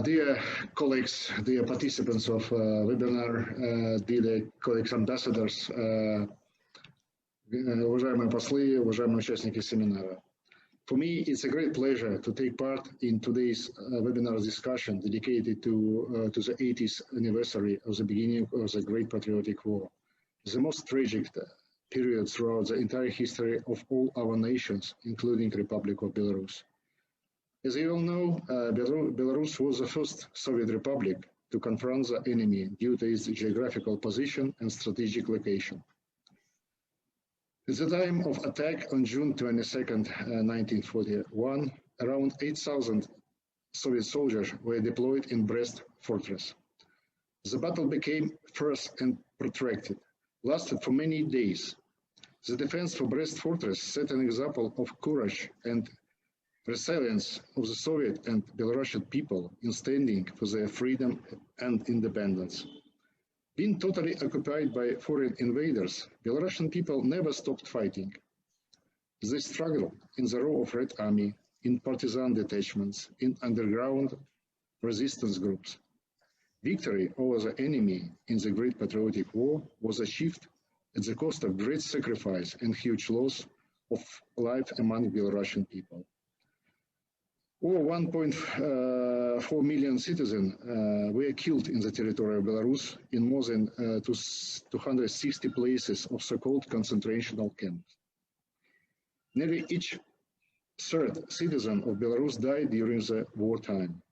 Dear colleagues, dear participants of webinar, dear colleagues ambassadors, уважаемые послы, уважаемые участники семинара. For me, it's a great pleasure to take part in today's webinar discussion dedicated to the 80th anniversary of the beginning of the Great Patriotic War, the most tragic period throughout the entire history of all our nations, including the Republic of Belarus. As you all know, Belarus was the first Soviet republic to confront the enemy due to its geographical position and strategic location. At the time of attack on June 22nd, 1941, around 8,000 Soviet soldiers were deployed in Brest fortress. The battle became fierce and protracted, lasted for many days. The defense for Brest fortress set an example of courage and resilience of the Soviet and Belarusian people in standing for their freedom and independence. Being totally occupied by foreign invaders, Belarusian people never stopped fighting. They struggled in the role of Red Army, in partisan detachments, in underground resistance groups. Victory over the enemy in the Great Patriotic War was achieved at the cost of great sacrifice and huge loss of life among Belarusian people. Over 1.4 million citizens were killed in the territory of Belarus in more than 260 places of so-called concentration camps. Nearly each third citizen of Belarus died during the wartime.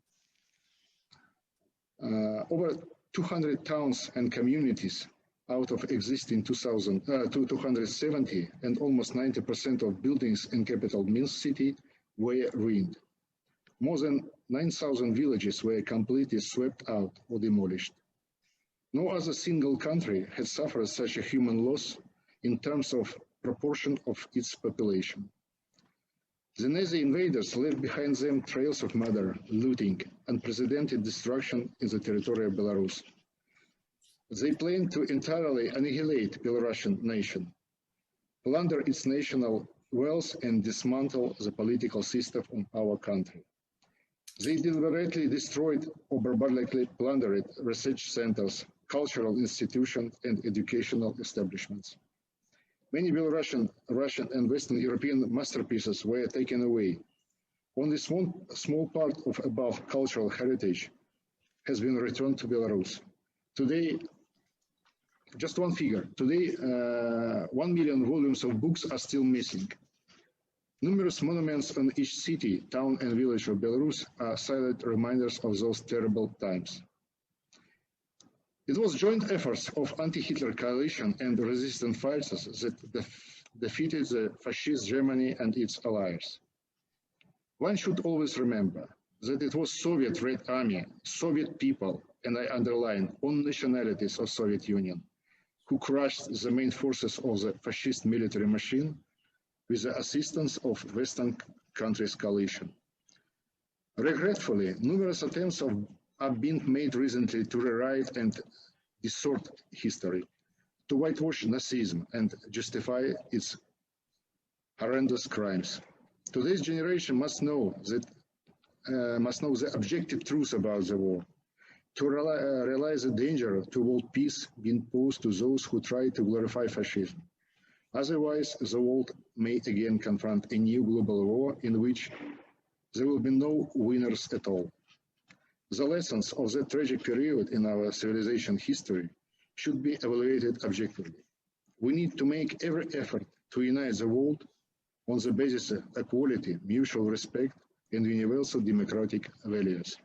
Over 200 towns and communities out of existing 270 and almost 90% of buildings in capital Minsk city were ruined. More than 9,000 villages were completely swept out or demolished. No other single country has suffered such a human loss in terms of proportion of its population. The Nazi invaders left behind them trails of murder, looting, unprecedented destruction in the territory of Belarus. They planned to entirely annihilate the Belarusian nation, plunder its national wealth, and dismantle the political system of our country. They deliberately destroyed or barbarically plundered research centers, cultural institutions, and educational establishments. Many Belarusian, Russian, and Western European masterpieces were taken away. Only small part of above cultural heritage has been returned to Belarus. Today, just one figure, today 1 million volumes of books are still missing. Numerous monuments on each city, town, and village of Belarus are silent reminders of those terrible times. It was joint efforts of anti-Hitler coalition and resistance fighters that defeated the fascist Germany and its allies. One should always remember that it was Soviet Red Army, Soviet people, and I underline all nationalities of Soviet Union, who crushed the main forces of the fascist military machine with the assistance of Western countries' coalition. Regretfully, numerous attempts are being made recently to rewrite and distort history, to whitewash Nazism and justify its horrendous crimes. Today's generation must know the objective truth about the war, to realize the danger to world peace being posed to those who try to glorify fascism. Otherwise, the world may again confront a new global war in which there will be no winners at all. The lessons of that tragic period in our civilization history should be evaluated objectively. We need to make every effort to unite the world on the basis of equality, mutual respect, and universal democratic values.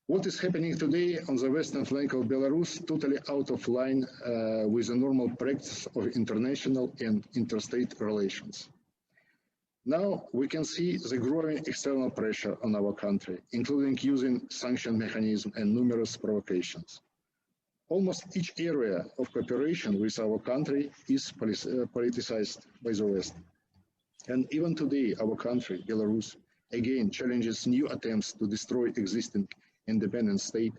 What is happening today on the western flank of Belarus totally out of line with the normal practice of international and interstate relations. Now we can see the growing external pressure on our country, including using sanction mechanism and numerous provocations. Almost each area of cooperation with our country is politicized by the West. And even today, our country, Belarus, again challenges new attempts to destroy existing independent state,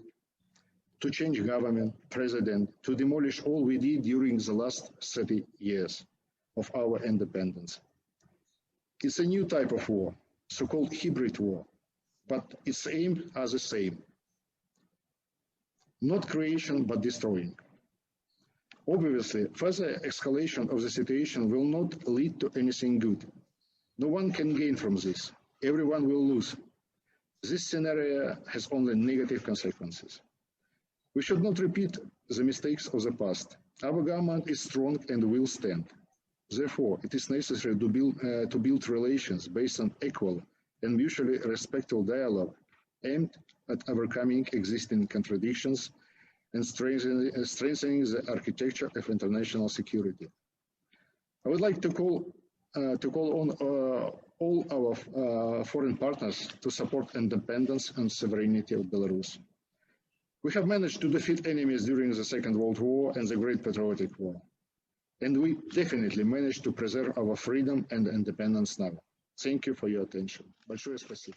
to change government, president, to demolish all we did during the last 30 years of our independence. It's a new type of war, so-called hybrid war. but its aims are the same. Not creation, but destroying. Obviously, further escalation of the situation will not lead to anything good. No one can gain from this. Everyone will lose. This scenario has only negative consequences. We should not repeat the mistakes of the past. Our government is strong and will stand. Therefore, it is necessary to build relations based on equal and mutually respectful dialogue aimed at overcoming existing contradictions and strengthening the architecture of international security. I would like to call on all our foreign partners to support independence and sovereignty of Belarus. We have managed to defeat enemies during the Second World War and the Great Patriotic War. And we definitely managed to preserve our freedom and independence now. Thank you for your attention. Большое спасибо.